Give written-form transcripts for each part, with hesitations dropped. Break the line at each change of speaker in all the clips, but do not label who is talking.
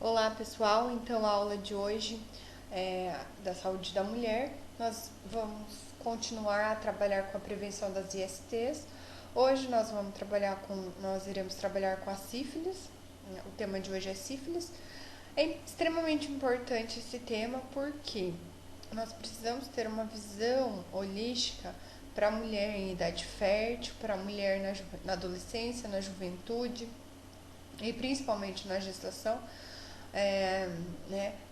Olá pessoal, então a aula de hoje é da saúde da mulher. Nós vamos continuar a trabalhar com a prevenção das ISTs. Hoje nós iremos trabalhar com a sífilis. O tema de hoje é sífilis. É extremamente importante esse tema porque nós precisamos ter uma visão holística para a mulher em idade fértil, para a mulher na adolescência, na juventude e principalmente na gestação.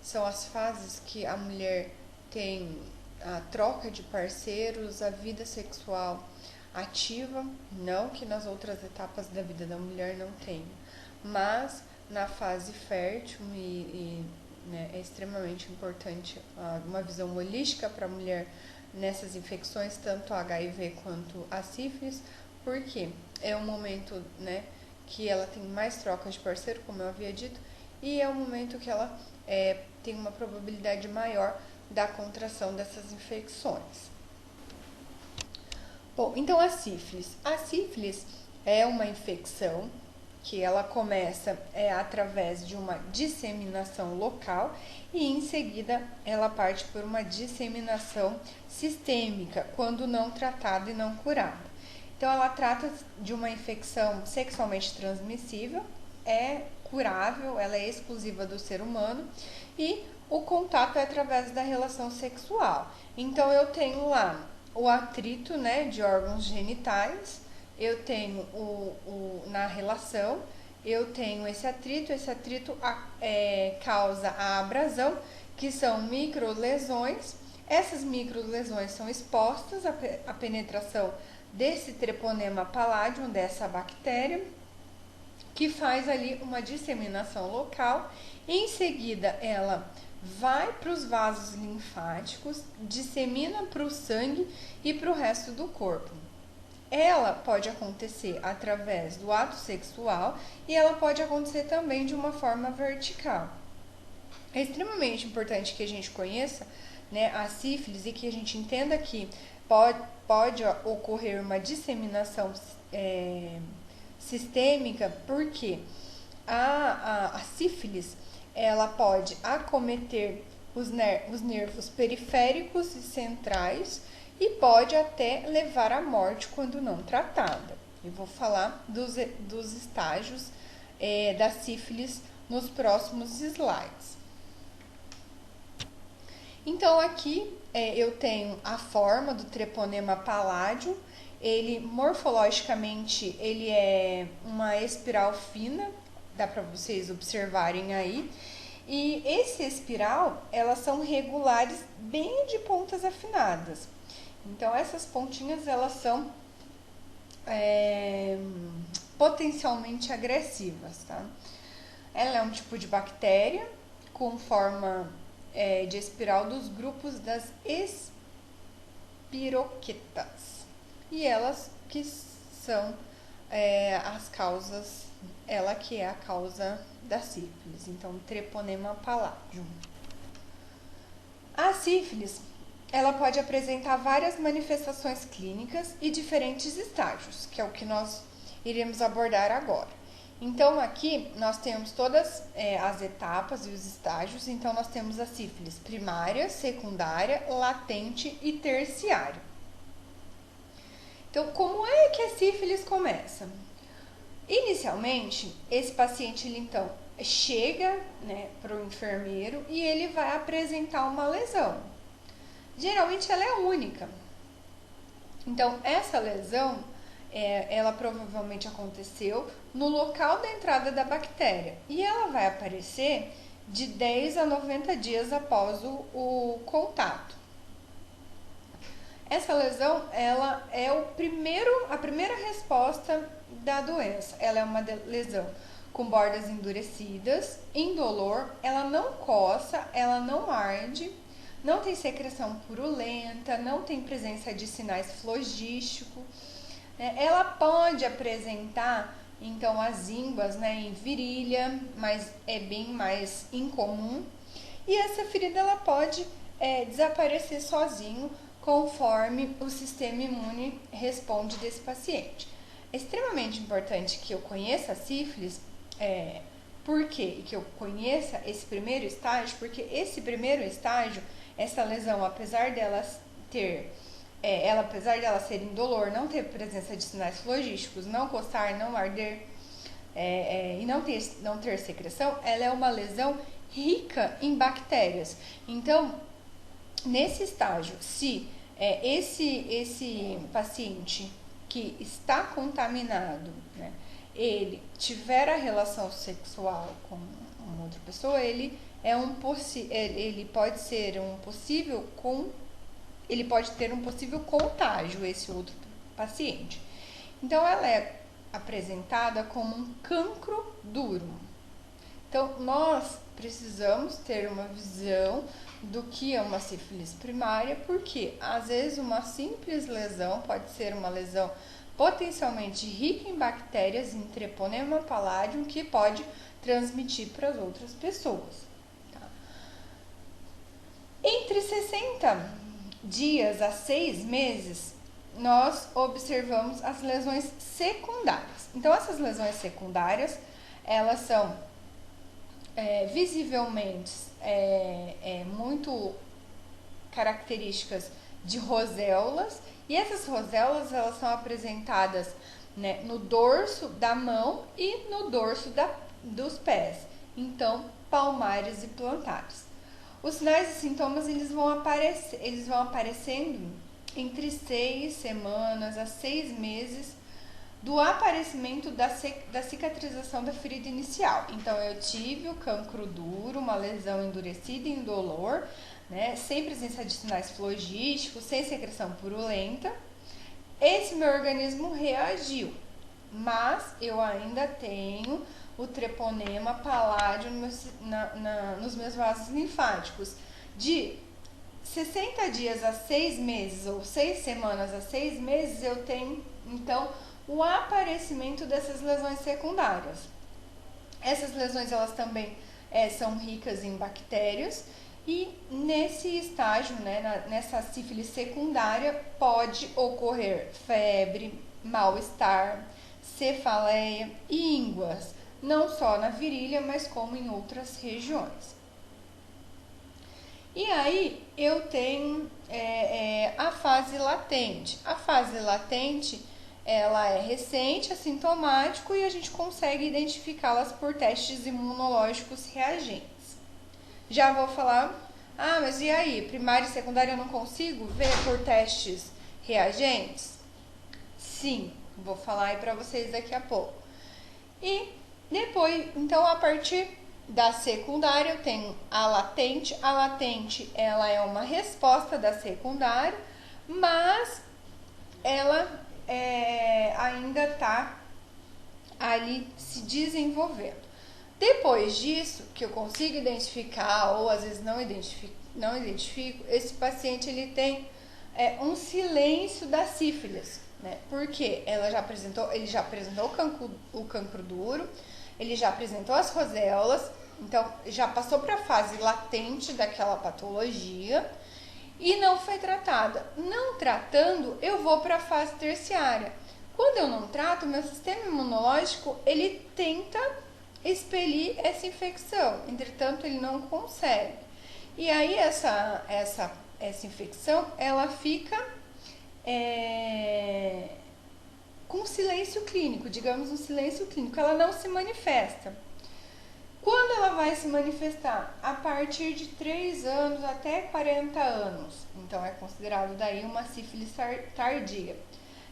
São as fases que a mulher tem a troca de parceiros, a vida sexual ativa, não que nas outras etapas da vida da mulher não tenha, mas na fase fértil é extremamente importante uma visão holística para a mulher nessas infecções, tanto a HIV quanto a sífilis, porque é um momento que ela tem mais trocas de parceiro, como eu havia dito, e é um momento que ela tem uma probabilidade maior da contração dessas infecções. Bom, então a sífilis. A sífilis é uma infecção que ela começa através de uma disseminação local e em seguida ela parte por uma disseminação sistêmica, quando não tratada e não curada. Então ela trata de uma infecção sexualmente transmissível, é curável, ela é exclusiva do ser humano e o contato é através da relação sexual. Então eu tenho lá o atrito de órgãos genitais, eu tenho na relação, eu tenho esse atrito causa a abrasão, que são microlesões. Essas microlesões são expostas à penetração desse treponema palladium, dessa bactéria, que faz ali uma disseminação local. Em seguida, ela vai para os vasos linfáticos, dissemina para o sangue e para o resto do corpo. Ela pode acontecer através do ato sexual e ela pode acontecer também de uma forma vertical. É extremamente importante que a gente conheça a sífilis e que a gente entenda que pode ocorrer uma disseminação sistêmica, porque a sífilis ela pode acometer os nervos periféricos e centrais e pode até levar à morte quando não tratada. Eu vou falar dos estágios da sífilis nos próximos slides. Então aqui eu tenho a forma do treponema palladium. Ele morfologicamente ele é uma espiral fina, dá para vocês observarem aí. E esse espiral, elas são regulares, bem de pontas afinadas. Então essas pontinhas elas são potencialmente agressivas, tá? Ela é um tipo de bactéria com forma de espiral dos grupos das espiroquetas. E elas que são as causas, ela que é a causa da sífilis. Então, treponema palladium. A sífilis, ela pode apresentar várias manifestações clínicas e diferentes estágios, que é o que nós iremos abordar agora. Então, aqui nós temos todas as etapas e os estágios. Então, nós temos a sífilis primária, secundária, latente e terciária. Então, como é que a sífilis começa? Inicialmente, esse paciente ele então chega para o enfermeiro e ele vai apresentar uma lesão. Geralmente ela é única. Então, essa lesão, ela provavelmente aconteceu no local da entrada da bactéria e ela vai aparecer de 10 a 90 dias após o contato. Essa lesão, ela é a primeira resposta da doença. Ela é uma lesão com bordas endurecidas, indolor, ela não coça, ela não arde, não tem secreção purulenta, não tem presença de sinais flogísticos. Ela pode apresentar, então, as ínguas em virilha, mas é bem mais incomum. E essa ferida, ela pode desaparecer sozinho, conforme o sistema imune responde desse paciente. É extremamente importante que eu conheça a sífilis Por quê? Que eu conheça esse primeiro estágio, porque esse primeiro estágio, essa lesão, apesar dela ser indolor, não ter presença de sinais flogísticos, não coçar, não arder e não ter secreção, ela é uma lesão rica em bactérias. Então, nesse estágio, se esse paciente que está contaminado, né, ele tiver a relação sexual com uma outra pessoa, ele pode ter um possível contágio, esse outro paciente. Então, ela é apresentada como um cancro duro. Então, nós precisamos ter uma visão do que é uma sífilis primária, porque às vezes uma simples lesão pode ser uma lesão potencialmente rica em bactérias, em Treponema palladium, que pode transmitir para as outras pessoas. Tá? Entre 60 dias a 6 meses, nós observamos as lesões secundárias. Então, essas lesões secundárias, elas são visivelmente muito características de roséolas, e essas roséolas elas são apresentadas, né, no dorso da mão e no dorso dos pés, então palmares e plantares. Os sinais e sintomas eles vão aparecendo entre 6 semanas a 6 meses do aparecimento da cicatrização da ferida inicial. Então, eu tive o cancro duro, uma lesão endurecida e indolor, né, sem presença de sinais flogísticos, sem secreção purulenta. Esse meu organismo reagiu, mas eu ainda tenho o Treponema palladium nos meus vasos linfáticos. De 60 dias a 6 meses, ou 6 semanas a 6 meses, eu tenho, então, o aparecimento dessas lesões secundárias. Essas lesões, elas também são ricas em bactérias, e nesse estágio, né, nessa sífilis secundária, pode ocorrer febre, mal-estar, cefaleia e ínguas, não só na virilha, mas como em outras regiões. E aí eu tenho a fase latente. A fase latente, ela é recente, assintomático, e a gente consegue identificá-las por testes imunológicos reagentes. Já vou falar, mas e aí, primária e secundária eu não consigo ver por testes reagentes? Sim, vou falar aí pra vocês daqui a pouco. E depois, então, a partir da secundária, eu tenho a latente. A latente, ela é uma resposta da secundária, mas ela ainda está ali se desenvolvendo. Depois disso, que eu consigo identificar, ou às vezes não identifico, esse paciente ele tem um silêncio da sífilis, né? Porque ele já apresentou o cancro duro, ele já apresentou as roséolas, então já passou para a fase latente daquela patologia e não foi tratada. Não tratando, eu vou para a fase terciária. Quando eu não trato, meu sistema imunológico ele tenta expelir essa infecção, entretanto ele não consegue. E aí essa infecção ela fica com silêncio clínico, digamos um silêncio clínico, ela não se manifesta. Quando ela vai se manifestar? A partir de 3 anos até 40 anos. Então, é considerado daí uma sífilis tardia.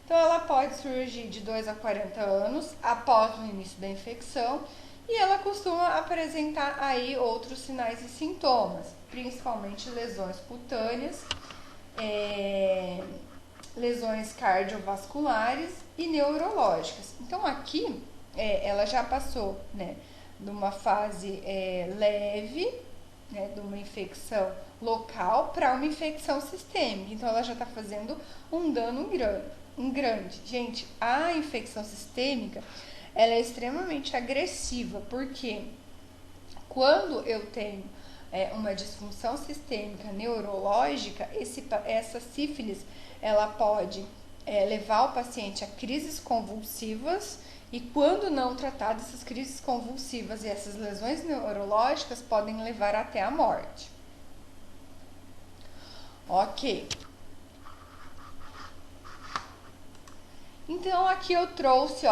Então, ela pode surgir de 2 a 40 anos, após o início da infecção, e ela costuma apresentar aí outros sinais e sintomas, principalmente lesões cutâneas, lesões cardiovasculares e neurológicas. Então, aqui, ela já passou, né, de uma fase leve, né, de uma infecção local para uma infecção sistêmica. Então, ela já está fazendo um dano grande. Gente, a infecção sistêmica, ela é extremamente agressiva, porque quando eu tenho uma disfunção sistêmica neurológica, essa sífilis, ela pode levar o paciente a crises convulsivas, E quando não tratadas, essas crises convulsivas e essas lesões neurológicas podem levar até a morte. Ok. Então aqui eu trouxe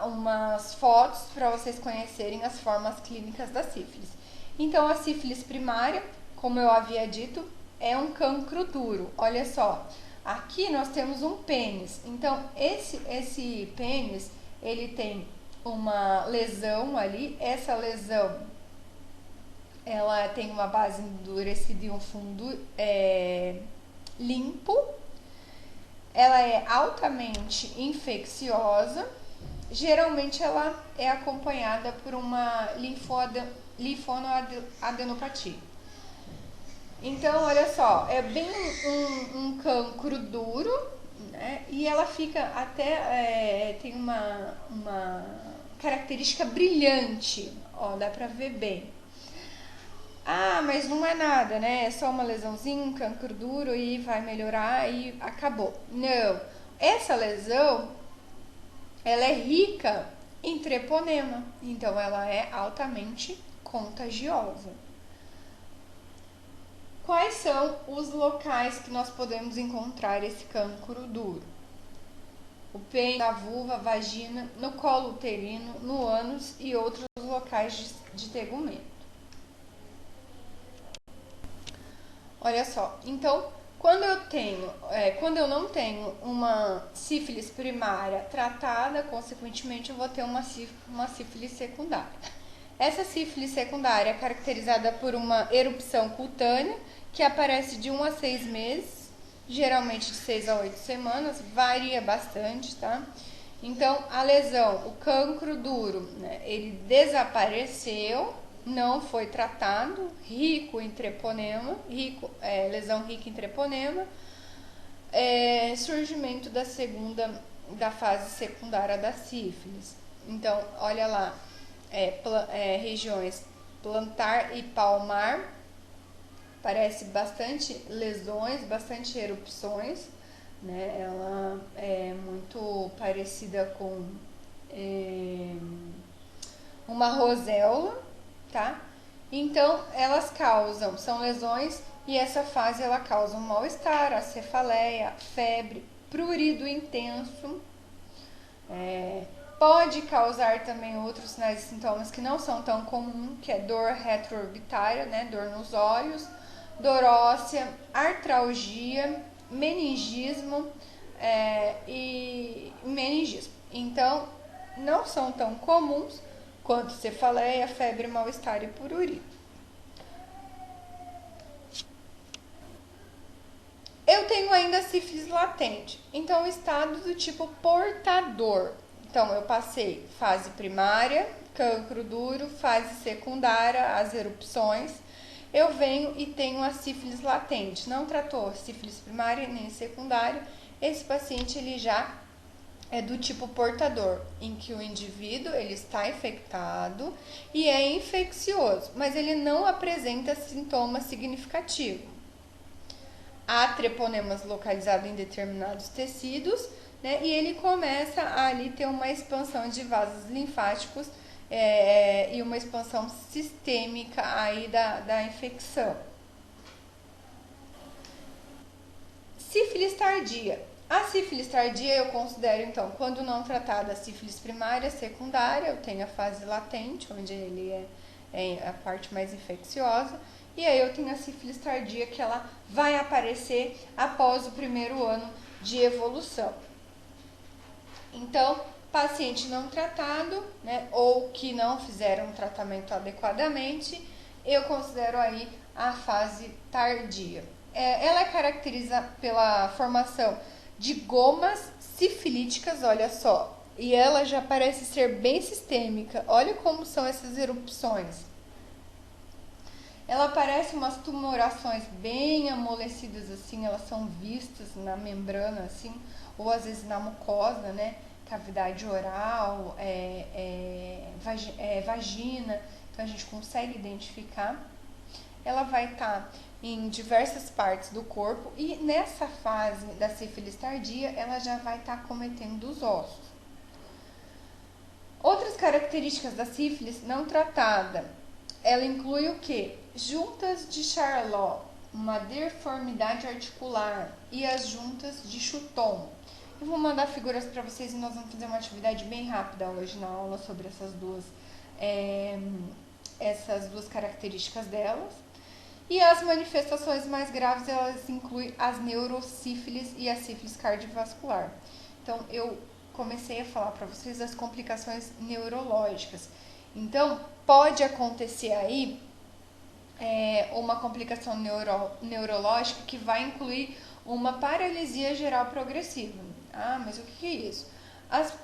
umas fotos para vocês conhecerem as formas clínicas da sífilis. Então a sífilis primária, como eu havia dito, é um cancro duro. Olha só, aqui nós temos um pênis. Então esse pênis, ele tem uma lesão ali. Essa lesão, ela tem uma base endurecida e um fundo limpo. Ela é altamente infecciosa. Geralmente ela é acompanhada por uma linfoadenopatia. Então, olha só, é bem um cancro duro, né? E ela fica até, tem uma característica brilhante, ó, dá pra ver bem. Ah, mas não é nada, né? É só uma lesãozinha, um cancro duro e vai melhorar e acabou. Não. Essa lesão, ela é rica em treponema, então ela é altamente contagiosa. Quais são os locais que nós podemos encontrar esse cancro duro? O pênis, a vulva, a vagina, no colo uterino, no ânus e outros locais de tegumento. Olha só, então quando eu não tenho uma sífilis primária tratada, consequentemente eu vou ter uma sífilis secundária. Essa sífilis secundária é caracterizada por uma erupção cutânea que aparece de 1 a 6 meses, geralmente de 6 a 8 semanas, varia bastante, tá? Então a lesão, o cancro duro, né, ele desapareceu, não foi tratado, rico em treponema, lesão rica em treponema, surgimento da fase secundária da sífilis. Então, olha lá, regiões plantar e palmar, parece bastante lesões, bastante erupções, né? Ela é muito parecida com uma roséola, tá? Então, elas são lesões e essa fase ela causa um mal-estar, a cefaleia, febre, prurido intenso, pode causar também outros sinais e sintomas que não são tão comuns, que é dor retroorbitária, né? Dor nos olhos, dor óssea, artralgia, meningismo e meningismo. Então, não são tão comuns quanto cefaleia, febre, mal-estar e prurido. Eu tenho ainda sífilis latente, então estado do tipo portador. Então eu passei fase primária, cancro duro, fase secundária, as erupções. Eu venho e tenho a sífilis latente. Não tratou sífilis primária nem secundária. Esse paciente ele já é do tipo portador, em que o indivíduo ele está infectado e é infeccioso, mas ele não apresenta sintomas significativos. Há treponemas localizados em determinados tecidos, né, e ele começa a ali ter uma expansão de vasos linfáticos e uma expansão sistêmica aí da infecção. Sífilis tardia. A sífilis tardia eu considero, então, quando não tratada a sífilis primária, secundária, eu tenho a fase latente, onde ele é a parte mais infecciosa, e aí eu tenho a sífilis tardia, que ela vai aparecer após o primeiro ano de evolução. Então, paciente não tratado, né, ou que não fizeram um tratamento adequadamente, eu considero aí a fase tardia. Ela é caracterizada pela formação de gomas sifilíticas, olha só, e ela já parece ser bem sistêmica. Olha como são essas erupções. Ela parece umas tumorações bem amolecidas, assim, elas são vistas na membrana, assim, ou às vezes na mucosa, né? Cavidade oral, vagina, então a gente consegue identificar. Ela vai estar em diversas partes do corpo e nessa fase da sífilis tardia, ela já vai estar cometendo os ossos. Outras características da sífilis não tratada, ela inclui o que? Juntas de Charlot, uma deformidade articular e as juntas de Chuton. Eu vou mandar figuras para vocês e nós vamos fazer uma atividade bem rápida hoje na aula sobre essas duas características delas. E as manifestações mais graves, elas incluem as neurosífilis e a sífilis cardiovascular. Então, eu comecei a falar para vocês das complicações neurológicas. Então, pode acontecer aí uma complicação neurológica que vai incluir uma paralisia geral progressiva. Ah, mas o que é isso?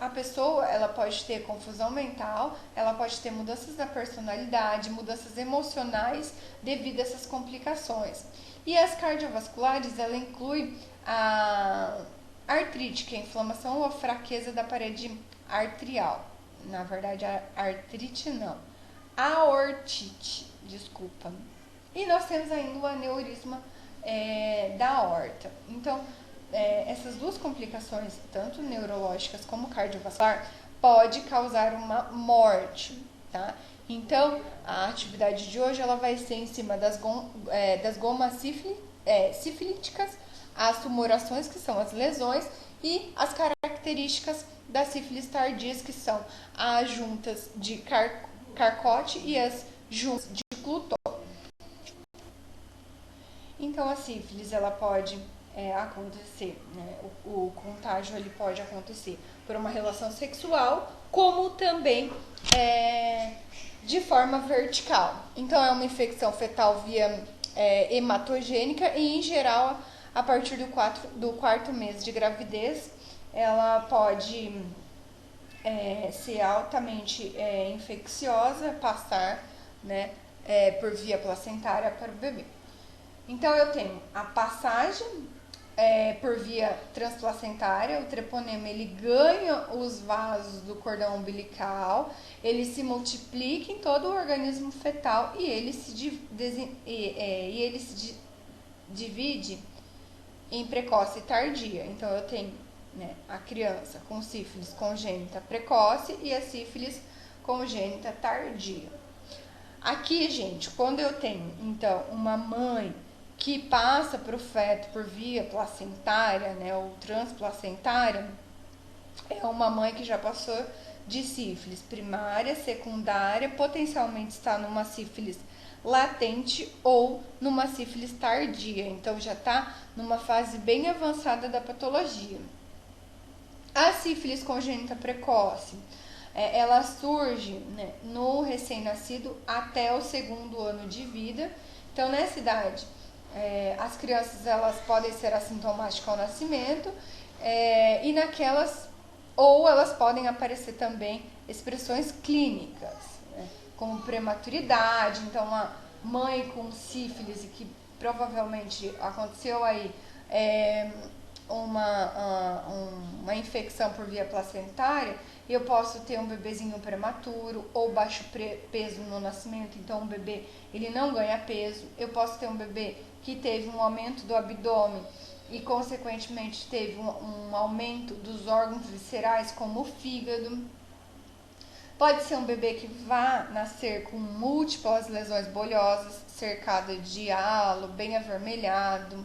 A pessoa, ela pode ter confusão mental, ela pode ter mudanças da personalidade, mudanças emocionais devido a essas complicações. E as cardiovasculares, ela inclui a artrite, que é a inflamação ou a fraqueza da parede arterial. Na verdade, a artrite não. Aortite, desculpa. E nós temos ainda o aneurisma da aorta. Então, essas duas complicações, tanto neurológicas como cardiovascular, pode causar uma morte, tá? Então, a atividade de hoje ela vai ser em cima das gomas sifilíticas, as tumorações, que são as lesões, e as características das sífilis tardias, que são as juntas de Charcot e as juntas de Cluton. Então, a sífilis, ela pode acontecer, né? O contágio ele pode acontecer por uma relação sexual, como também de forma vertical. Então, é uma infecção fetal via hematogênica e, em geral, a partir do quarto mês de gravidez, ela pode ser altamente infecciosa, passar, né, por via placentária para o bebê. Então, eu tenho a passagem por via transplacentária, o treponema ele ganha os vasos do cordão umbilical, ele se multiplica em todo o organismo fetal e ele se divide em precoce e tardia. Então, eu tenho, né, a criança com sífilis congênita precoce e a sífilis congênita tardia. Aqui, gente, quando eu tenho, então, uma mãe que passa para o feto por via placentária, né, ou transplacentária, é uma mãe que já passou de sífilis primária, secundária, potencialmente está numa sífilis latente ou numa sífilis tardia, então já está numa fase bem avançada da patologia. A sífilis congênita precoce, ela surge, né, no recém-nascido até o 2º ano de vida. Então, nessa idade, as crianças elas podem ser assintomáticas ao nascimento e ou elas podem aparecer também expressões clínicas, né, como prematuridade. Então, uma mãe com sífilis e que provavelmente aconteceu aí uma infecção por via placentária, eu posso ter um bebezinho prematuro ou baixo peso no nascimento, então o bebê ele não ganha peso. Eu posso ter um bebê que teve um aumento do abdômen e consequentemente teve um aumento dos órgãos viscerais, como o fígado. Pode ser um bebê que vá nascer com múltiplas lesões bolhosas, cercado de halo, bem avermelhado.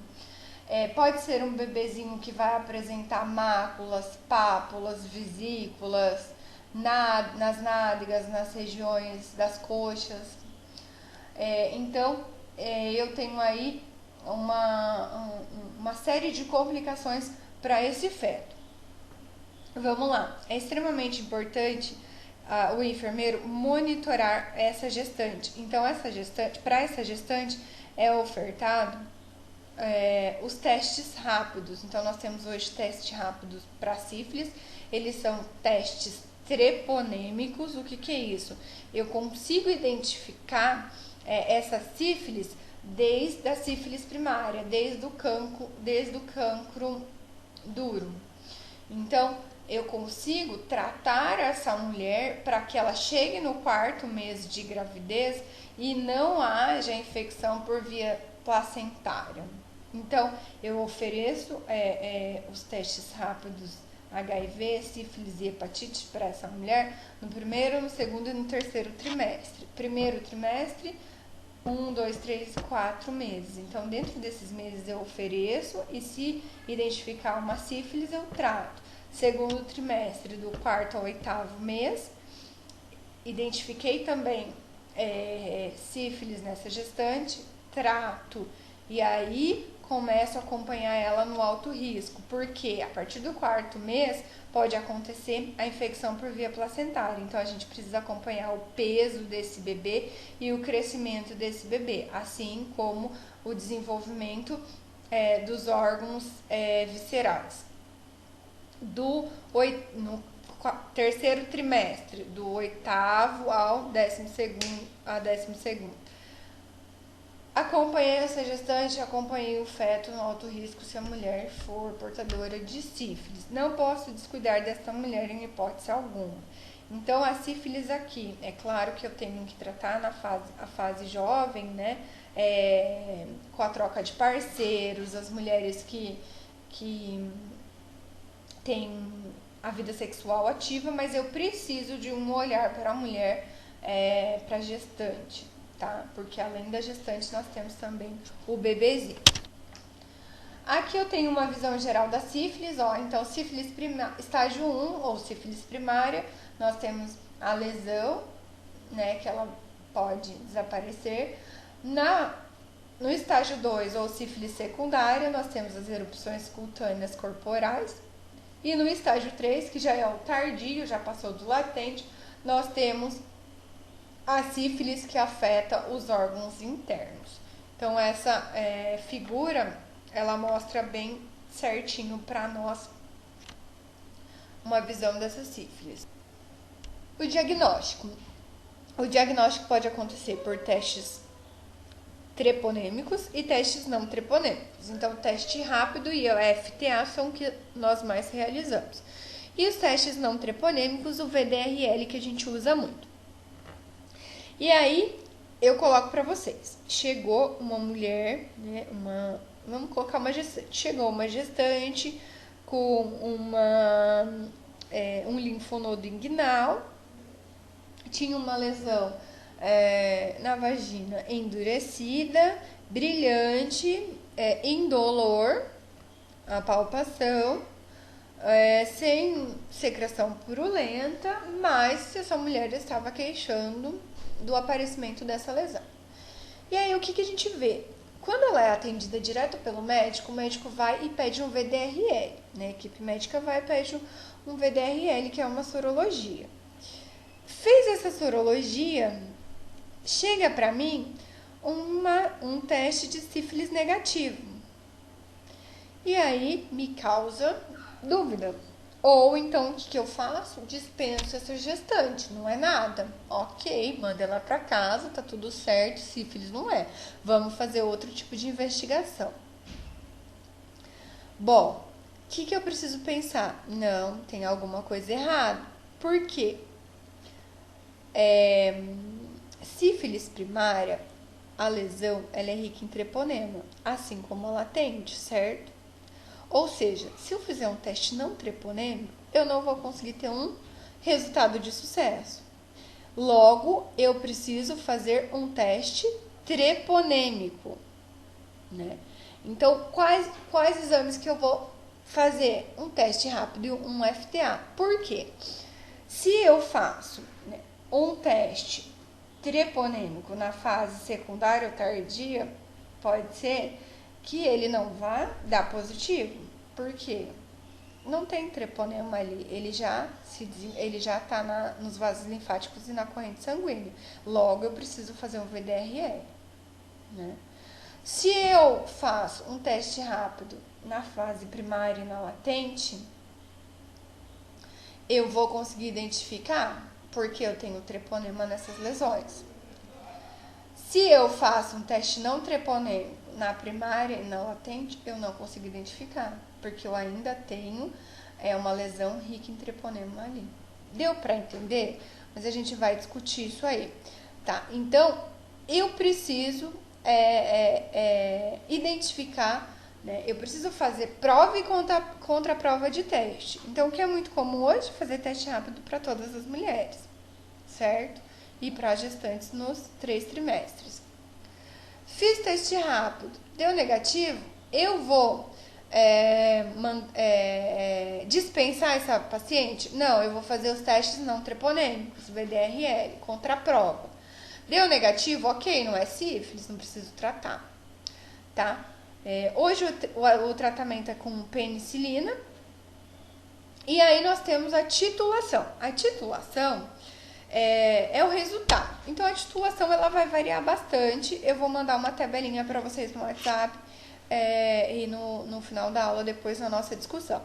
Pode ser um bebezinho que vai apresentar máculas, pápulas, vesículas nas nádegas, nas regiões das coxas. Então, eu tenho aí uma série de complicações para esse feto. Vamos lá, é extremamente importante o enfermeiro monitorar essa gestante. Então, para essa gestante é ofertado os testes rápidos. Então, nós temos hoje testes rápidos para sífilis. Eles são testes treponêmicos. O que é isso? Eu consigo identificar essa sífilis desde a sífilis primária, desde o cancro duro. Então, eu consigo tratar essa mulher para que ela chegue no 4º mês de gravidez e não haja infecção por via placentária. Então, eu ofereço os testes rápidos HIV, sífilis e hepatite para essa mulher no primeiro, no segundo e no terceiro trimestre. Primeiro trimestre, 1, 2, 3, 4 meses. Então, dentro desses meses eu ofereço e se identificar uma sífilis, eu trato. Segundo trimestre, do quarto ao oitavo mês, identifiquei também sífilis nessa gestante, trato e aí começo a acompanhar ela no alto risco, porque a partir do quarto mês pode acontecer a infecção por via placentária, então a gente precisa acompanhar o peso desse bebê e o crescimento desse bebê, assim como o desenvolvimento dos órgãos viscerais. No terceiro trimestre, do oitavo ao 12º. Acompanhei essa gestante, acompanhei o feto no alto risco se a mulher for portadora de sífilis. Não posso descuidar dessa mulher em hipótese alguma. Então, a sífilis aqui, é claro que eu tenho que tratar a fase jovem, né? Com a troca de parceiros, as mulheres que têm a vida sexual ativa, mas eu preciso de um olhar para a mulher, para a gestante. Tá? Porque além da gestante nós temos também o bebezinho. Aqui eu tenho uma visão geral da sífilis, ó. Então, sífilis estágio 1 ou sífilis primária, nós temos a lesão, né, que ela pode desaparecer. No estágio 2 ou sífilis secundária, nós temos as erupções cutâneas corporais. E no estágio 3, que já é o tardio, já passou do latente, nós temos a sífilis que afeta os órgãos internos. Então, essa figura, ela mostra bem certinho para nós uma visão dessa sífilis. O diagnóstico. O diagnóstico pode acontecer por testes treponêmicos e testes não treponêmicos. Então, o teste rápido e o FTA são o que nós mais realizamos. E os testes não treponêmicos, o VDRL, que a gente usa muito. E aí, eu coloco para vocês. Chegou uma mulher, né, vamos colocar uma gestante. Chegou uma gestante com um linfonodo inguinal, tinha uma lesão na vagina endurecida, brilhante, indolor, a palpação, sem secreção purulenta, mas essa mulher estava queixando do aparecimento dessa lesão. E aí, o que a gente vê? Quando ela é atendida direto pelo médico, o médico vai e pede um VDRL, né? A equipe médica vai e pede um VDRL, que é uma sorologia. Fez essa sorologia, chega para mim um teste de sífilis negativo. E aí, me causa dúvida. Ou então, o que eu faço? Dispenso essa gestante, não é nada. Ok, manda ela para casa, tá tudo certo, sífilis não é. Vamos fazer outro tipo de investigação. Bom, o que eu preciso pensar? Não, tem alguma coisa errada. Por quê? Sífilis primária, a lesão, ela é rica em treponema, assim como a latente, certo? Ou seja, se eu fizer um teste não treponêmico, eu não vou conseguir ter um resultado de sucesso. Logo, eu preciso fazer um teste treponêmico, né? Então, quais exames que eu vou fazer? Um teste rápido e um FTA. Por quê? Se eu faço, né, um teste treponêmico na fase secundária ou tardia, pode ser que ele não vá dar positivo. Por quê? Não tem treponema ali, ele já está nos vasos linfáticos e na corrente sanguínea. Logo, eu preciso fazer um VDRL, né? Se eu faço um teste rápido na fase primária e na latente, eu vou conseguir identificar porque eu tenho treponema nessas lesões. Se eu faço um teste não treponêmico na primária e na latente, eu não consigo identificar, porque eu ainda tenho uma lesão rica em treponema ali. Deu para entender? Mas a gente vai discutir isso aí, tá? Então, eu preciso identificar né? Eu preciso fazer prova e contra-prova de teste. Então, o que é muito comum hoje? Fazer teste rápido para todas as mulheres, certo? E para gestantes nos 3 trimestres. Fiz teste rápido, deu negativo, eu vou dispensar essa paciente? Não, eu vou fazer os testes não treponêmicos, VDRL, contra a prova. Deu negativo? Ok, não é sífilis, não preciso tratar, tá? Hoje o tratamento é com penicilina. E aí nós temos a titulação. A titulação é o resultado. Então a titulação ela vai variar bastante. Eu vou mandar uma tabelinha para vocês no WhatsApp e no final da aula, depois na nossa discussão.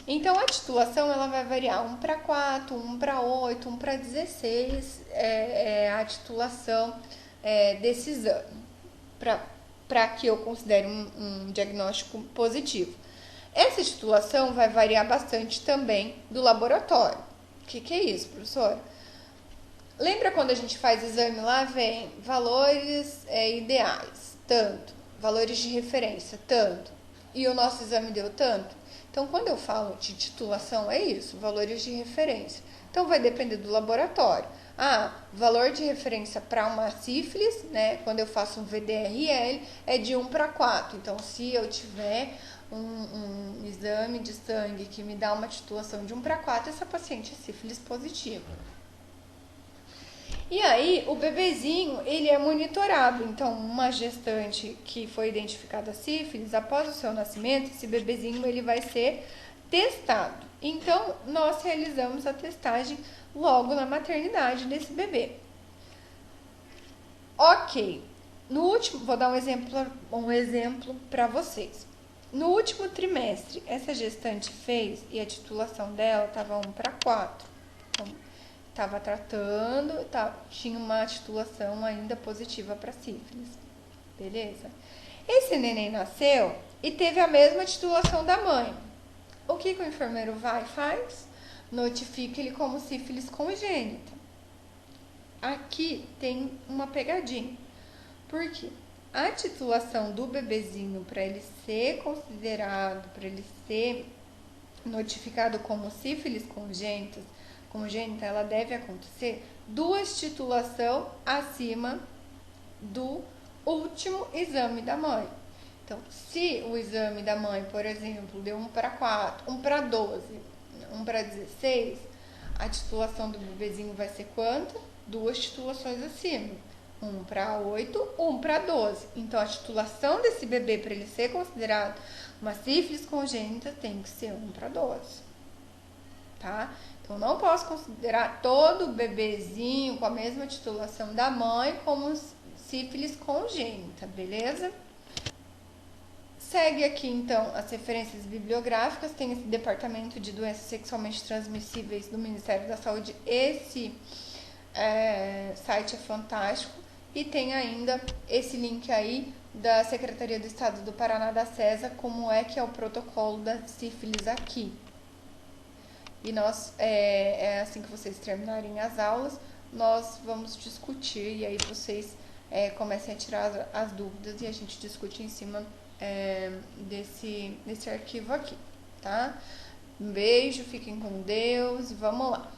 Então a titulação ela vai variar 1 para 4, 1 para 8, 1 para 16, a titulação desse exame, para que eu considere um diagnóstico positivo. Essa titulação vai variar bastante também do laboratório. O que é isso, professora? Lembra quando a gente faz exame lá, vem valores ideais, tanto, valores de referência, tanto, e o nosso exame deu tanto? Então, quando eu falo de titulação, é isso, valores de referência. Então, vai depender do laboratório. Valor de referência para uma sífilis, né? Quando eu faço um VDRL, é de 1 para 4. Então, se eu tiver um exame de sangue que me dá uma titulação de 1 para 4, essa paciente é sífilis positiva. E aí, o bebezinho, ele é monitorado. Então, uma gestante que foi identificada sífilis, após o seu nascimento, esse bebezinho, ele vai ser testado. Então, nós realizamos a testagem logo na maternidade desse bebê. Ok. No último, vou dar um exemplo para vocês. No último trimestre, essa gestante fez e a titulação dela estava 1 para 4. Então, estava tratando, tinha uma titulação ainda positiva para sífilis. Beleza? Esse neném nasceu e teve a mesma titulação da mãe. O que o enfermeiro faz? Notifica ele como sífilis congênita. Aqui tem uma pegadinha. Por quê? A titulação do bebezinho, para ele ser considerado, para ele ser notificado como sífilis congênita, ela deve acontecer 2 titulações acima do último exame da mãe. Então, se o exame da mãe, por exemplo, deu 1 para 4, 1 para 12, 1 para 16, a titulação do bebezinho vai ser quanto? 2 titulações acima. 1 para 8, 1 para 12. Então, a titulação desse bebê, para ele ser considerado uma sífilis congênita, tem que ser 1 para 12. Tá? Então, não posso considerar todo bebezinho com a mesma titulação da mãe como sífilis congênita, beleza? Segue aqui, então, as referências bibliográficas. Tem esse departamento de doenças sexualmente transmissíveis do Ministério da Saúde. Esse site é fantástico. E tem ainda esse link aí da Secretaria do Estado do Paraná, da CESA, como é que é o protocolo da sífilis aqui. E nós, assim que vocês terminarem as aulas, nós vamos discutir, e aí vocês comecem a tirar as dúvidas e a gente discute em cima desse arquivo aqui, tá? Um beijo, fiquem com Deus e vamos lá!